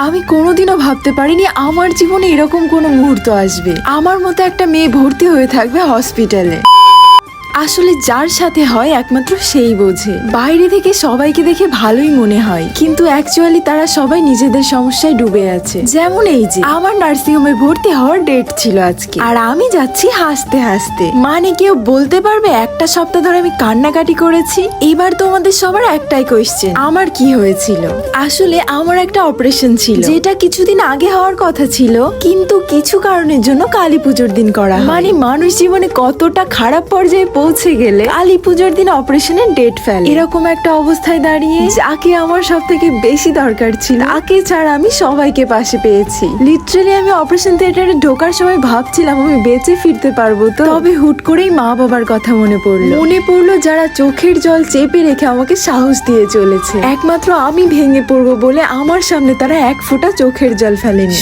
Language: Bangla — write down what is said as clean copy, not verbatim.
আমি কোনোদিনও ভাবতে পারিনি আমার জীবনে এরকম কোনো মুহূর্ত আসবে। আমার মতো একটা মেয়ে ভর্তি হয়ে থাকবে হসপিটালে। আসলে যার সাথে হয় একমাত্র সেই বোঝে। বাইরে থেকে সবাইকে দেখে ভালোই মনে হয়, কিন্তু অ্যাকচুয়ালি তারা সবাই নিজেদের সমস্যায় ডুবে আছে। যেমন এই যে আমার নার্সিং হোমে ভর্তি হওয়ার ডেট ছিল আজকে, আর আমি যাচ্ছি হাসতে হাসতে। মানে কেউ বলতে পারবে একটা সপ্তাহ ধরে আমি কান্নাকাটি করেছি? এবার তোমাদের সবার একটাই কোয়েশ্চেন, আমার কি হয়েছিল? আসলে আমার একটা অপারেশন ছিল, যেটা কিছুদিন আগে হওয়ার কথা ছিল, কিন্তু কিছু কারণের জন্য কালী পুজোর দিন করা হয়। মানে মানুষ জীবনে কতটা খারাপ পর্যায়ে পৌঁছে গেলে কালী পুজোর দিন অপারেশনের ডেট ফেলে। এরকম একটা অবস্থায় দাঁড়িয়ে যাকে আমার সব থেকে বেশি দরকার ছিল, তাকে ছাড়া আমি সবাইকে পাশে পেয়েছি। লিটারালি আমি অপারেশন থিয়েটারে ঢোকার সময় ভাবছিলাম আমি বেঁচে ফিরতে পারবো তো। তবে হুট করেই মা বাবার কথা মনে পড়লো যারা চোখের জল চেপে রেখে আমাকে সাহস দিয়ে চলেছে। একমাত্র আমি ভেঙে পড়বো বলে আমার সামনে তারা এক ফোঁটা চোখের জল ফেলেনি।